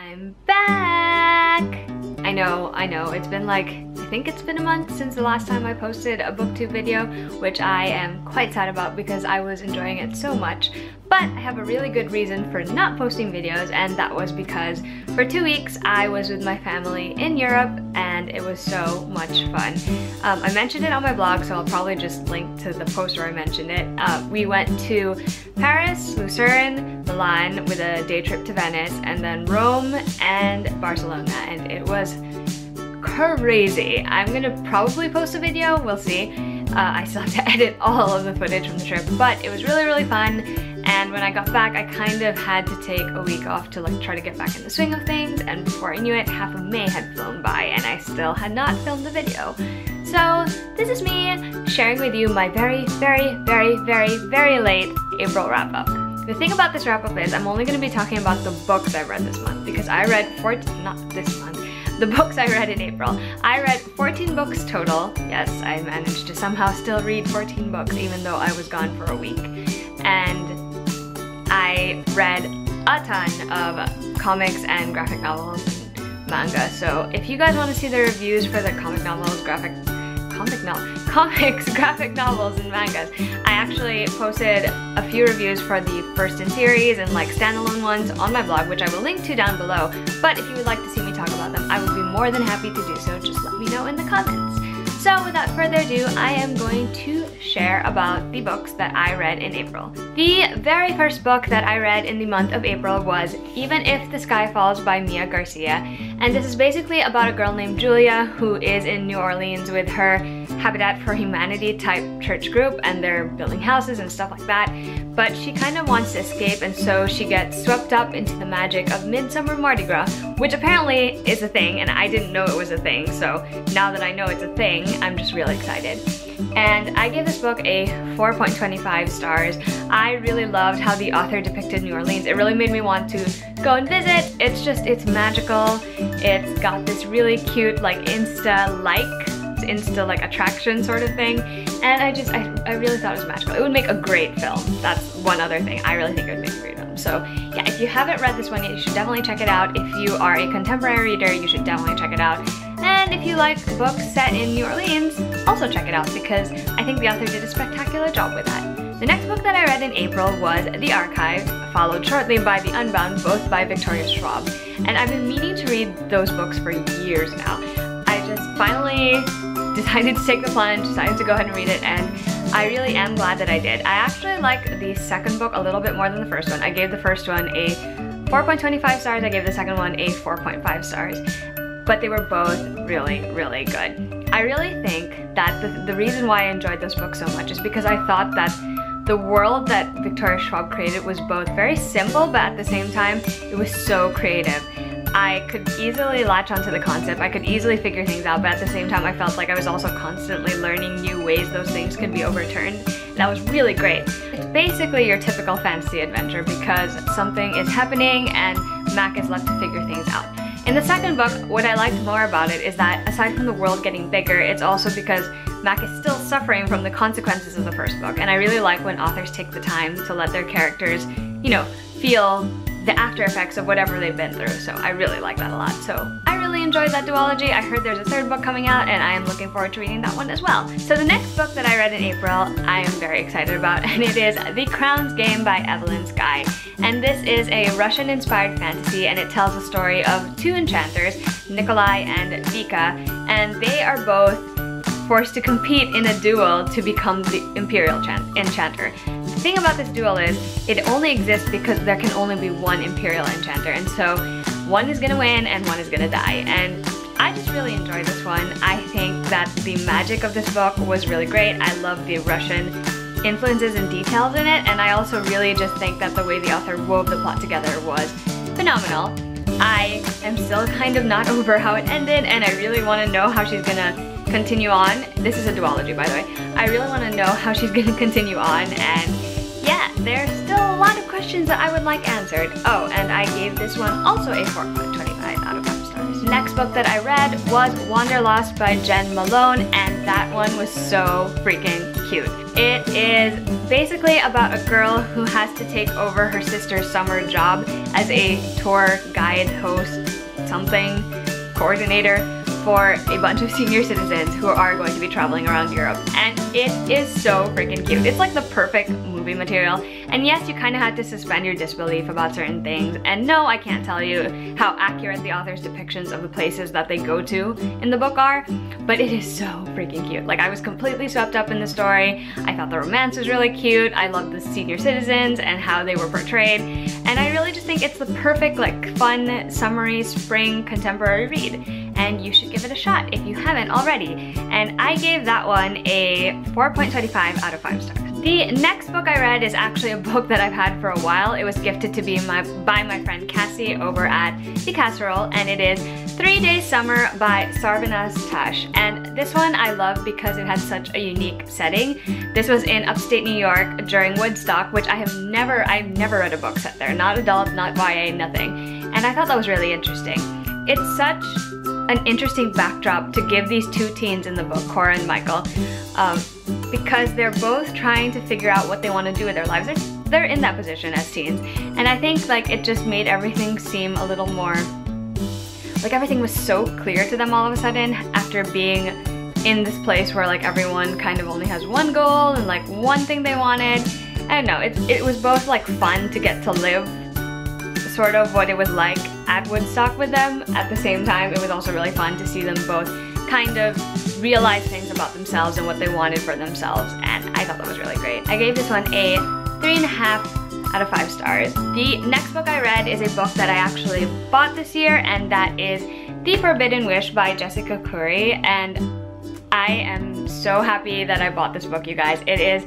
I'm back! I know, it's been like, I think it's been a month since the last time I posted a booktube video, which I am quite sad about because I was enjoying it so much. But I have a really good reason for not posting videos, and that was because for 2 weeks I was with my family in Europe and it was so much fun. I mentioned it on my blog, so I'll probably just link to the post where I mentioned it. We went to Paris, Lucerne, Milan with a day trip to Venice, and then Rome and Barcelona, and it was crazy. I'm gonna probably post a video, we'll see. I still have to edit all of the footage from the trip, but it was really fun. And when I got back, I kind of had to take a week off to like try to get back in the swing of things, and before I knew it, half of May had flown by and I still had not filmed the video. So this is me sharing with you my very late April wrap-up. The thing about this wrap-up is I'm only going to be talking about the books I read this month, because I read the books I read in April. I read 14 books total. Yes, I managed to somehow still read 14 books even though I was gone for a week. And I read a ton of comics and graphic novels and manga. So if you guys want to see the reviews for the comics, graphic novels, and mangas, I actually posted a few reviews for the first in series and like standalone ones on my blog, which I will link to down below. But if you would like to see me talk about them, I would be more than happy to do so. Just let me know in the comments. So without further ado, I am going to share about the books that I read in April. The very first book that I read in the month of April was Even If the Sky Falls by Mia Garcia. And this is basically about a girl named Julia who is in New Orleans with her Habitat for Humanity type church group, and they're building houses and stuff like that. But she kind of wants to escape, and so she gets swept up into the magic of Midsummer Mardi Gras, which apparently is a thing, and I didn't know it was a thing, so now that I know it's a thing, I'm just really excited. And I gave this book a 4.25 stars. I really loved how the author depicted New Orleans. It really made me want to go and visit. It's magical. It's got this really cute like Insta like attraction sort of thing, and I really thought it was magical. It would make a great film. That's one other thing. I really think it would make a great film. So yeah, if you haven't read this one yet, you should definitely check it out. If you are a contemporary reader, you should definitely check it out. And if you like books set in New Orleans, also check it out, because I think the author did a spectacular job with that. The next book that I read in April was The Archive, followed shortly by The Unbound, both by Victoria Schwab. And I've been meaning to read those books for years now. I just finally decided to take the plunge, decided to go ahead and read it, and I really am glad that I did. I actually like the second book a little bit more than the first one. I gave the first one a 4.25 stars, I gave the second one a 4.5 stars. But they were both really good. I really think that the reason why I enjoyed those books so much is because I thought that the world that Victoria Schwab created was both very simple, but at the same time, it was so creative. I could easily latch onto the concept, I could easily figure things out, but at the same time I felt like I was also constantly learning new ways those things could be overturned. That was really great. It's basically your typical fantasy adventure because something is happening and Mac is left to figure things out. In the second book, what I liked more about it is that aside from the world getting bigger, it's also because Mac is still suffering from the consequences of the first book, and I really like when authors take the time to let their characters, you know, feel the after effects of whatever they've been through, so I really like that a lot. So I really enjoyed that duology. I heard there's a third book coming out, and I am looking forward to reading that one as well. So the next book that I read in April, I am very excited about, and it is The Crown's Game by Evelyn Skye. And this is a Russian-inspired fantasy, and it tells the story of two enchanters, Nikolai and Vika, and they are both forced to compete in a duel to become the Imperial Enchanter. The thing about this duel is it only exists because there can only be one Imperial Enchanter, and so one is gonna win and one is gonna die. And I just really enjoyed this one. I think that the magic of this book was really great. I love the Russian influences and details in it, and I also really just think that the way the author wove the plot together was phenomenal. I am still kind of not over how it ended, and I really want to know how she's gonna continue on. This is a duology, by the way. I really want to know how she's gonna continue on, and yeah, there's still a lot of questions that I would like answered. Oh, and I gave this one also a 4.25 out of 5 stars. Next book that I read was Wanderlost by Jen Malone, and that one was so freaking cute. It is basically about a girl who has to take over her sister's summer job as a tour guide, host, something, coordinator for a bunch of senior citizens who are going to be traveling around Europe. And it is so freaking cute. It's like the perfect movie material. And yes, you kind of had to suspend your disbelief about certain things. And no, I can't tell you how accurate the author's depictions of the places that they go to in the book are, but it is so freaking cute. Like, I was completely swept up in the story. I thought the romance was really cute. I loved the senior citizens and how they were portrayed. And I really just think it's the perfect, like, fun, summery, spring, contemporary read. And you should give it a shot if you haven't already. And I gave that one a 4.25 out of 5 stars. The next book I read is actually a book that I've had for a while. It was gifted to me by my friend Cassie over at The Casserole, and it is 3 Days Summer by Sarvanas Tash. And this one I love because it has such a unique setting. This was in upstate New York during Woodstock, which I've never read a book set there. Not adult, not YA, nothing. And I thought that was really interesting. It's such an interesting backdrop to give these two teens in the book, Cora and Michael, because they're both trying to figure out what they want to do with their lives. They're in that position as teens, and I think like it just made everything seem a little more, like everything was so clear to them all of a sudden after being in this place where like everyone kind of only has one goal and like one thing they wanted. I don't know, it was both like fun to get to live sort of what it was like at Woodstock with them. At the same time, it was also really fun to see them both kind of realize things about themselves and what they wanted for themselves, and I thought that was really great. I gave this one a 3.5 out of 5 stars. The next book I read is a book that I actually bought this year, and that is The Forbidden Wish by Jessica Curry, and I am so happy that I bought this book, you guys. It is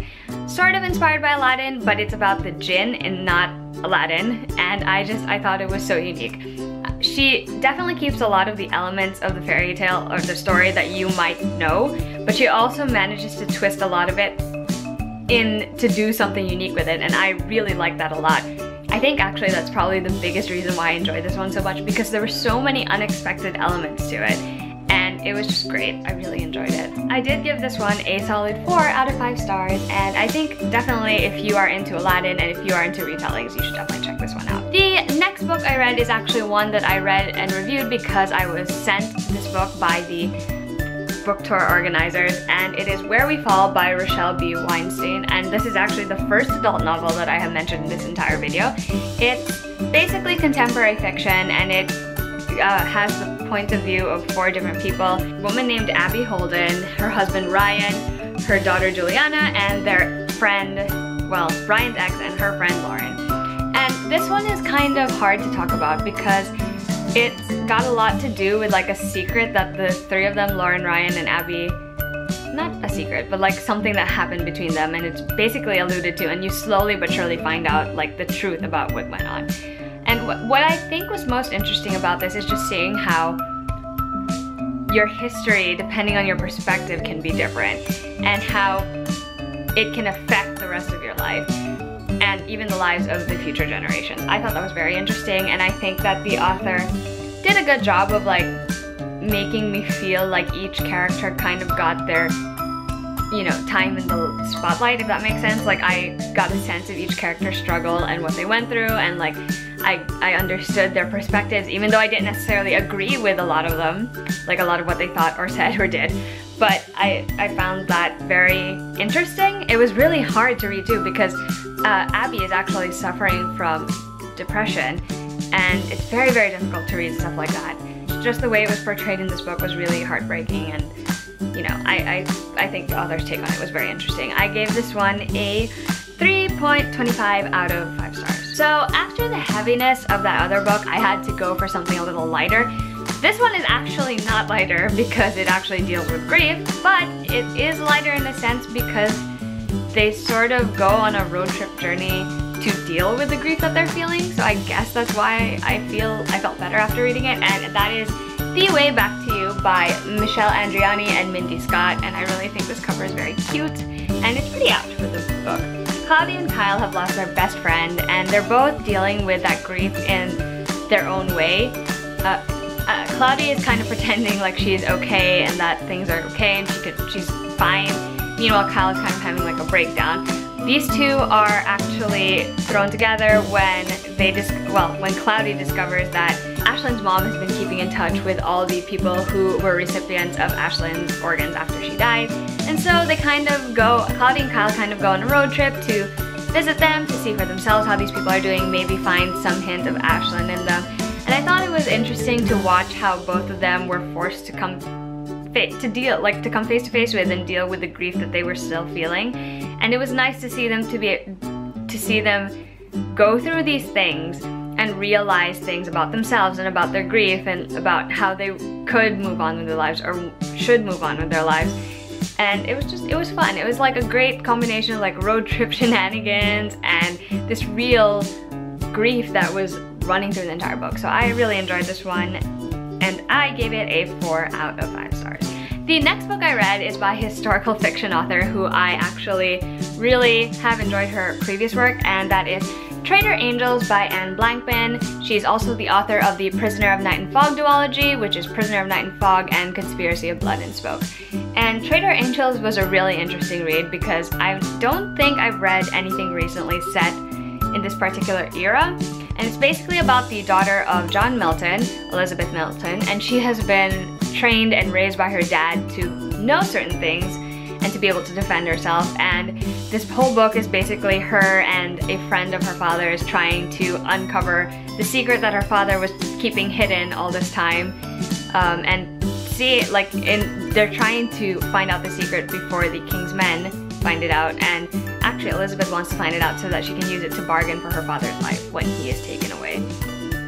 sort of inspired by Aladdin, but it's about the jinn and not Aladdin, and I thought it was so unique. She definitely keeps a lot of the elements of the fairy tale or the story that you might know, but she also manages to twist a lot of it in to do something unique with it, and I really like that a lot. I think actually that's probably the biggest reason why I enjoyed this one so much, because there were so many unexpected elements to it, and it was just great. I really enjoyed it. I did give this one a solid 4 out of 5 stars, and I think definitely if you are into Aladdin and if you are into retellings, you should definitely check this one out. The next book I read is actually one that I read and reviewed because I was sent this book by the book tour organizers, and it is Where We Fall by Rochelle B. Weinstein, and this is actually the first adult novel that I have mentioned in this entire video. It's basically contemporary fiction, and it has the point of view of 4 different people. A woman named Abby Holden, her husband Ryan, her daughter Juliana, and their friend, well, Ryan's ex and her friend Lauren. And this one is kind of hard to talk about because it's got a lot to do with like a secret that the 3 of them, Lauren, Ryan, and Abby, not a secret, but like something that happened between them, and it's basically alluded to, and you slowly but surely find out like the truth about what went on. And what I think was most interesting about this is just seeing how your history, depending on your perspective, can be different, and how it can affect the rest of your life and even the lives of the future generations. I thought that was very interesting, and I think that the author did a good job of like making me feel like each character kind of got their, you know, time in the spotlight, if that makes sense. Like I got a sense of each character's struggle and what they went through, and like I understood their perspectives, even though I didn't necessarily agree with a lot of them, like a lot of what they thought or said or did. But I found that very interesting. It was really hard to read too, because Abby is actually suffering from depression, and it's very, very difficult to read stuff like that. Just the way it was portrayed in this book was really heartbreaking, and you know, I think the author's take on it was very interesting. I gave this one a 3.25 out of 5 stars. So after the heaviness of that other book, I had to go for something a little lighter. This one is actually not lighter because it actually deals with grief, but it is lighter in a sense because they sort of go on a road trip journey to deal with the grief that they're feeling. So I guess that's why I felt better after reading it, and that is The Way Back to You by Michelle Andriani and Mindy Scott, and I really think this cover is very cute, and it's pretty apt for the book. Cloudy and Kyle have lost their best friend, and they're both dealing with that grief in their own way. Cloudy is kind of pretending like she's okay and that things are okay and she's fine, Meanwhile, Kyle is kind of having like a breakdown. These two are actually thrown together when when Cloudy discovers that Ashlyn's mom has been keeping in touch with all the people who were recipients of Ashlyn's organs after she died. And so they Cloudy and Kyle kind of go on a road trip to visit them, to see for themselves how these people are doing, maybe find some hint of Ashlyn in them. And I thought it was interesting to watch how both of them were forced to come face to face with and deal with the grief that they were still feeling. And it was nice to see them go through these things and realize things about themselves and about their grief and about how they could move on with their lives or should move on with their lives. And it was fun. It was like a great combination of like road trip shenanigans and this real grief that was running through the entire book. So I really enjoyed this one, and I gave it a 4 out of 5 stars. The next book I read is by a historical fiction author who I actually really have enjoyed her previous work, and that is Traitor Angels by Anne Blankman. She's also the author of the Prisoner of Night and Fog duology, which is Prisoner of Night and Fog and Conspiracy of Blood and Smoke. And Traitor Angels was a really interesting read because I don't think I've read anything recently set in this particular era. And it's basically about the daughter of John Milton, Elizabeth Milton, and she has been trained and raised by her dad to know certain things and to be able to defend herself. And this whole book is basically her and a friend of her father's trying to uncover the secret that her father was keeping hidden all this time. And see, they're trying to find out the secret before the king's men find it out. And actually Elizabeth wants to find it out so that she can use it to bargain for her father's life when he is taken away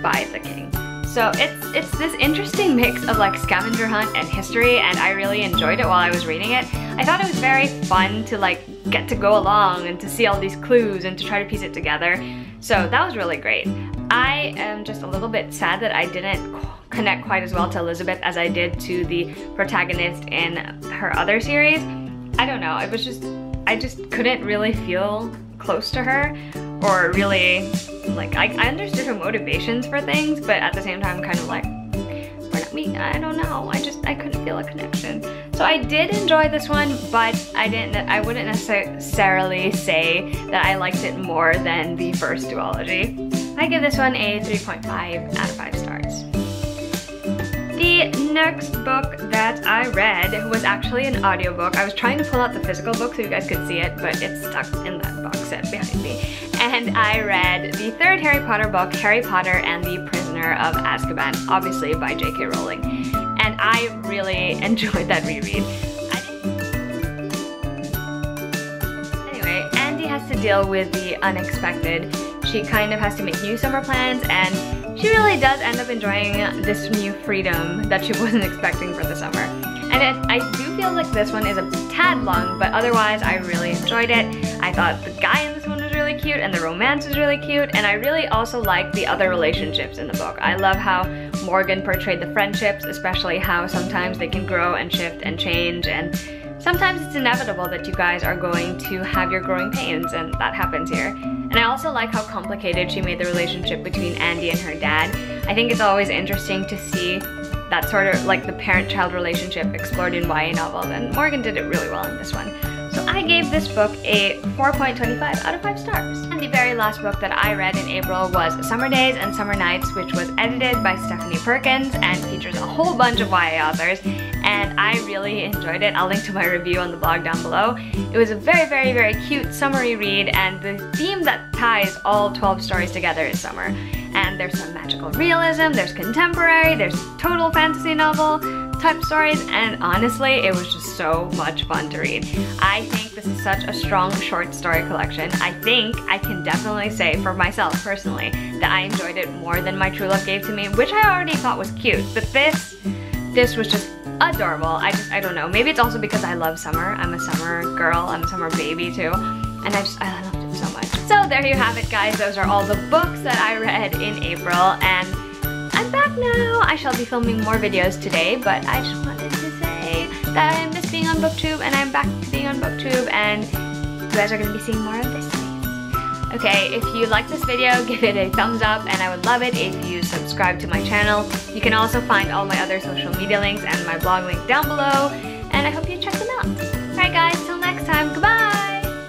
by the king. So it's this interesting mix of like scavenger hunt and history, and I really enjoyed it while I was reading it. I thought it was very fun to like get to go along and to see all these clues and to try to piece it together. So that was really great. I am just a little bit sad that I didn't connect quite as well to Elizabeth as I did to the protagonist in her other series. I don't know, I just couldn't really feel close to her, or really, like, I understood her motivations for things, but at the same time kind of like, we're not me, I don't know, I couldn't feel a connection. So I did enjoy this one, but I wouldn't necessarily say that I liked it more than the first duology. I give this one a 3.5 out of 5 stars. The next book that I read was actually an audiobook. I was trying to pull out the physical book so you guys could see it, but it's stuck in that box set behind me. And I read the third Harry Potter book, Harry Potter and the Prisoner of Azkaban, obviously by J.K. Rowling. And I really enjoyed that reread. Anyway, Andy has to deal with the unexpected. She kind of has to make new summer plans, and she really does end up enjoying this new freedom that she wasn't expecting for the summer. And I do feel like this one is a tad long, but otherwise I really enjoyed it. I thought the guy in this one was really cute and the romance was really cute, and I really also liked the other relationships in the book. I love how Morgan portrayed the friendships, especially how sometimes they can grow and shift and change, and sometimes it's inevitable that you guys are going to have your growing pains, and that happens here. And I also like how complicated she made the relationship between Andy and her dad. I think it's always interesting to see that sort of like the parent-child relationship explored in YA novels, and Morgan did it really well in this one. So I gave this book a 4.25 out of 5 stars. And the very last book that I read in April was Summer Days and Summer Nights, which was edited by Stephanie Perkins and features a whole bunch of YA authors, and I really enjoyed it. I'll link to my review on the blog down below. It was a very, very, very cute summery read, and the theme that ties all 12 stories together is summer. And there's some magical realism, there's contemporary, there's total fantasy novel type stories, and honestly, it was just so much fun to read. I think this is such a strong short story collection. I think I can definitely say for myself personally that I enjoyed it more than My True Love Gave to Me, which I already thought was cute, but this was just adorable. I don't know, maybe it's also because I love summer. I'm a summer girl, I'm a summer baby too, and I loved it so much. So there you have it, guys. Those are all the books that I read in April, and I'm back now. I shall be filming more videos today, but I just wanted to say that I miss being on BookTube, and I'm back to being on BookTube, and you guys are going to be seeing more of this. Okay, if you like this video, give it a thumbs up, and I would love it if you subscribe to my channel. You can also find all my other social media links and my blog link down below, and I hope you check them out. Alright guys, till next time. time. Goodbye!